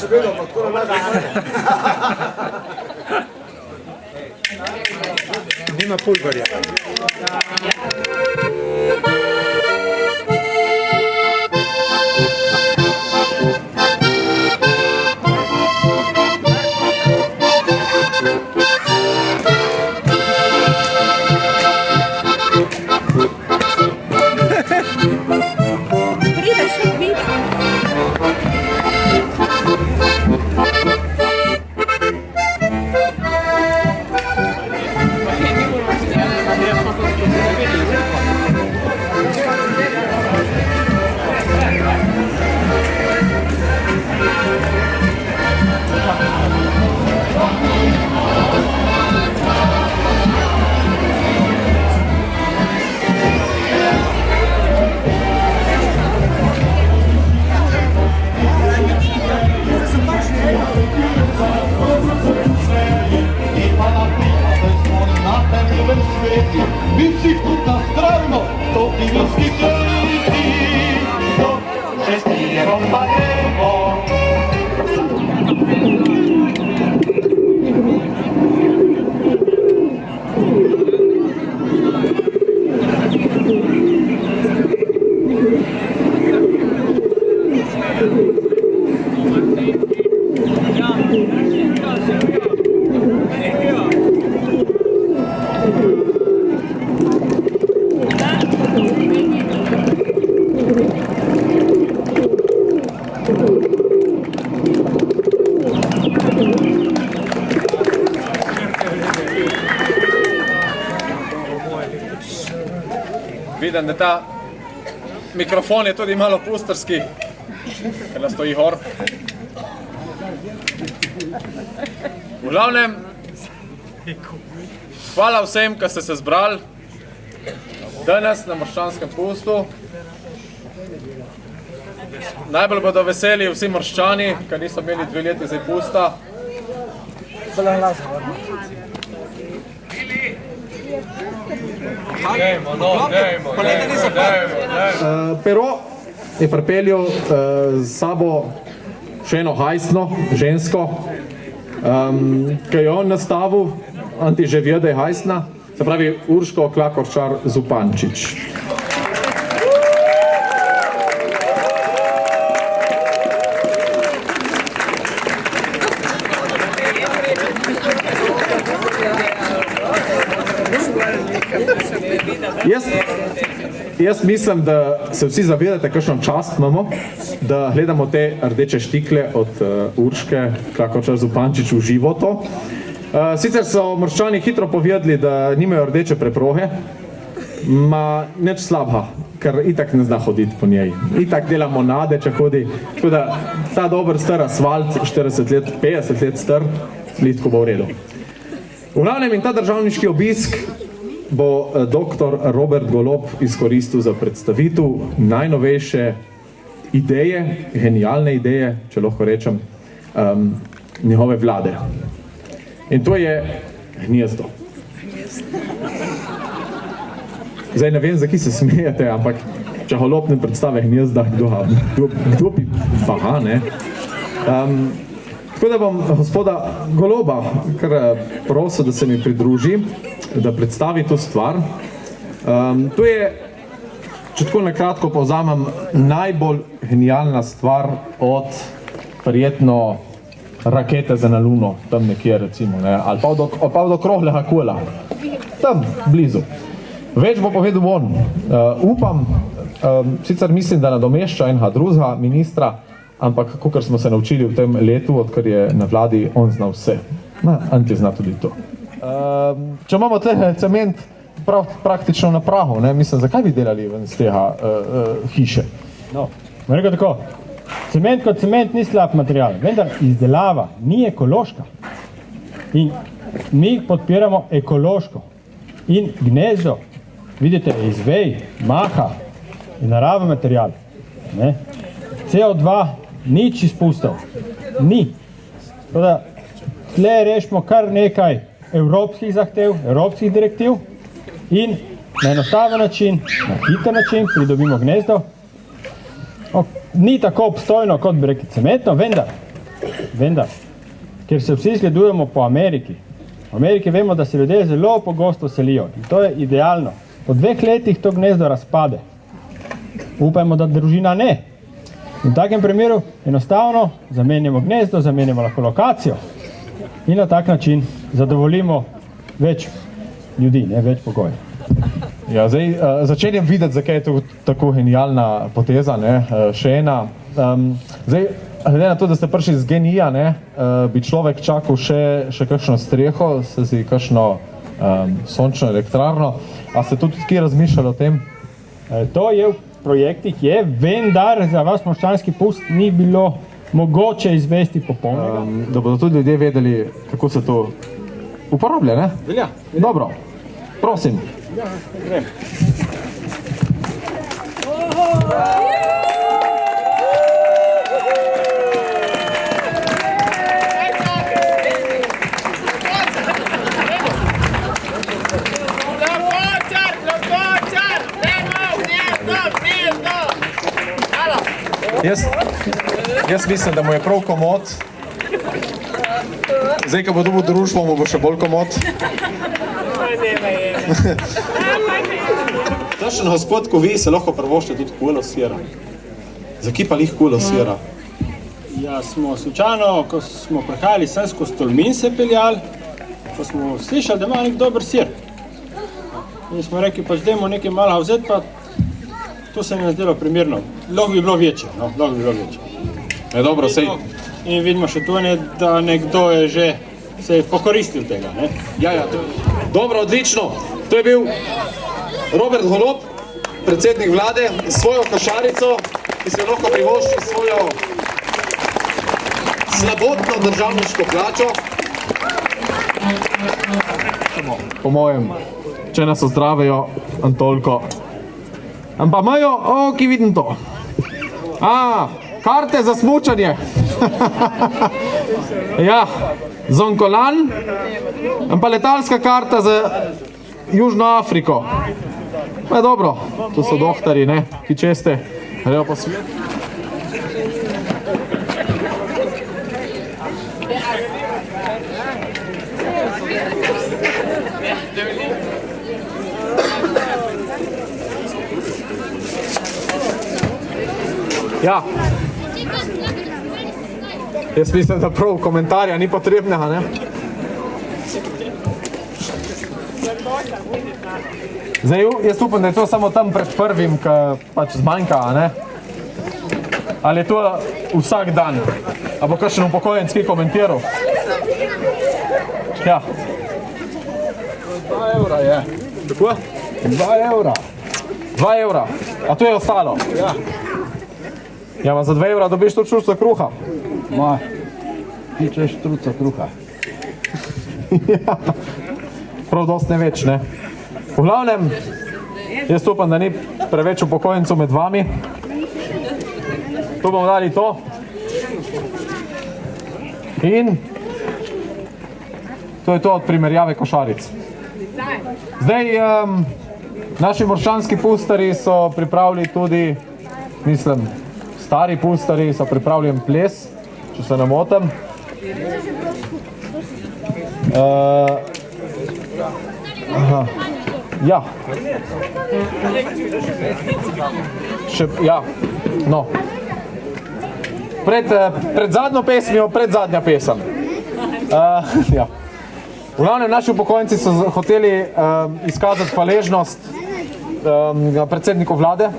še vedno, pa tako Nima pulverja. Vidim, da ta mikrofon je tudi malo pusterski, ker nas stoji hor. V glavnem, hvala vsem, ki ste se zbrali danes na Morščanskem pustu. Najbolj bodo veseli vsi Morščani, ki niso imeli 2 leti zdaj pusta. Pero je pripeljal z sabo še eno hajsno, žensko, ki je on nastavil, Anti že ve, da je hajsna, se pravi Urško Klakočar Zupančič. Jaz mislim, da se vsi zavedate, kakšno čast imamo, da gledamo te rdeče štikle od Urške Klakočar Zupančič v životu. Sicer so Morščani hitro povedali, da nimajo rdeče preproge, ma nič slabha, ker itak ne zna hoditi po njej. Itak dela monade, če hodi. Tako da ta dober star asfalt, 40 let, 50 let star, litko bo v redu. V glavnem in ta državniški obisk bo dr. Robert Golob izkoristil za predstavitev najnovejše ideje, genialne ideje, če lahko rečem, njegove vlade. In to je gnezdo. Zdaj ne vem, za ki se smejete, ampak če Golob ne predstave gnezda, kdo bi paha, ne? Tako da bom gospoda Goloba kar prosil, da se mi pridruži, da predstavi to stvar. To je, če tako nekratko povzamem, najbolj genialna stvar od verjetno rakete za na Luno, tam nekje recimo, ne? Ali pa do Krohlega kola, tam blizu. Več bo povedal on. Upam, sicer mislim, da nadomešča enega drugega ministra, ampak kakor smo se naučili v tem letu, odkar je na vladi, on zna vse. Anti zna tudi to. Če imamo tle cement praktično na prahu, ne? Mislim, zakaj bi delali ven z tega hiše? No, bom rekel tako, cement kot cement ni slab material, vendar izdelava ni ekološka. In mi podpiramo ekološko. In gnezdo, vidite, iz vej, maha, je naraven material. Ne? CO2 nič izpustov. Ni. Tako da, tle rešimo kar nekaj evropskih zahtev, evropskih direktiv in na enostaven način, na hiter način pridobimo gnezdo. Ni tako obstojno, kot bi rekli cementno, vendar Vendar, ker se vsi zgledujemo po Ameriki, v Ameriki vemo, da se ljudje zelo pogosto selijo in to je idealno. Po 2 letih to gnezdo razpade. Upajmo, da družina ne. In v takem primeru enostavno zamenjamo gnezdo, zamenjamo lahko lokacijo in na tak način zadovoljimo več ljudi, ne več pogojev. Ja, zdaj začenjam videti, zakaj je to tako genialna poteza, ne, še ena. Zdaj, glede na to, da ste prišli z genija, ne, bi človek čakal še kakšno streho, si kakšno sončno elektrarno, a ste tudi kje razmišljali o tem? To je v projektih, vendar za vas moščanski pust ni bilo mogoče izvesti popolnega. Da bodo tudi ljudje vedeli, kako se to uporablja, ne? Velja. Dobro, prosim. Grem. Jaz mislim, da mu je prav komod. Zdaj, ko bo dobil društvo, mu bo še bolj komod. Takšen gospod, ko vi, se lahko prvošče tudi kulo sira. Zakaj pa lih kulo sira? Ja, smo slučajno, ko smo prihajali sem skozi Tolmin se peljali, pa smo slišali, da ima nek dober sir. In smo rekli, pa zdajmo nekaj malo vzeti, pa to se mi je zdelo primerno. Lahko bi bilo večje, no, lahko bi bilo večje. Je dobro, sej. In vidimo še to, da nekdo je že se je pokoristil tega, ne? Ja, dobro, odlično. To je bil Robert Golob, predsednik vlade, s svojo košarico, ki se lahko privošči svojo slabotno državniško plačo. Po mojem, če nas ozdravijo, Antolko. Ampak imajo, ki vidim to. Karte za smučanje. Ja, Zonkolan, pa letalska karta za Južno Afriko. Pa je dobro, to so dohtari, ne, ki česte, grejo po svijet. Ja. Jaz mislim, da prav komentarja ni potrebnega, ne? Zdaj, jaz upam, da je to samo tam pred prvim, ki pač zmanjka, ne? Ali je to vsak dan? A bo kakšen upokojenski komentiral? Ja. 2 evra je. Kako? 2 evra. 2 evra. A to je ostalo? Ja. Ja, ma za 2 evra dobiš to čustvo kruha. Ma, ti češ truca kruha. Ja. Prav dost ne več, ne? V glavnem, jaz upam, da ni preveč upokojencev med vami. Tu bomo dali to. In to je to od primerjave košaric. Zdaj, naši morščanski pustarji so pripravili tudi, mislim, stari pustarji so pripravili ples, če se ne motim. Ja. Ja, no. Pred zadnjo pesmijo, predzadnja pesem. Ja. V glavnem, naši upokojenci so hoteli izkazati hvaležnost predsedniku vlade.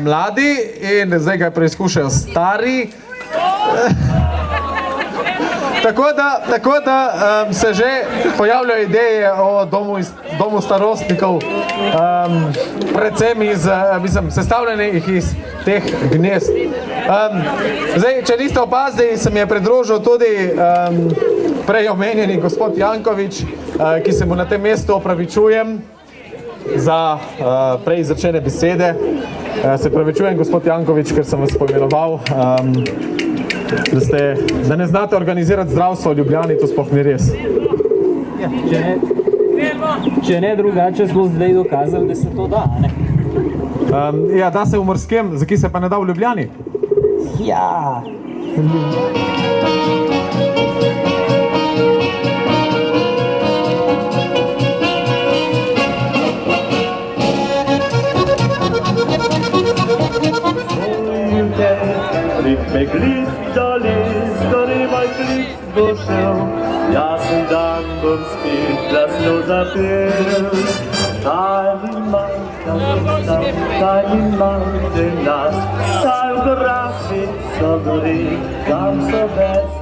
mladi in zdaj ga preizkušajo stari. Tako da se že pojavljajo ideje o domu starostnikov, predvsem sestavljenih iz teh gnezd. Zdaj, če niste opazili, se mi je pridružil tudi prej omenjeni gospod Janković, ki se mu na tem mestu opravičujem za prej izrečene besede. Se opravičujem, gospod Janković, ker sem vas pomenoval, da ne znate organizirati zdravstvo v Ljubljani, to sploh ni res. Ja, če ne drugače, smo zdaj dokazali, da se to da, ne? Ja, da se v Morskem, zakaj se pa ne da v Ljubljani? Ja. Me gledali, skori moj klik bo šel, jasen dan bom spet glasno zapel. Kaj mi manjka nas, saj v grafih so gori, tam so več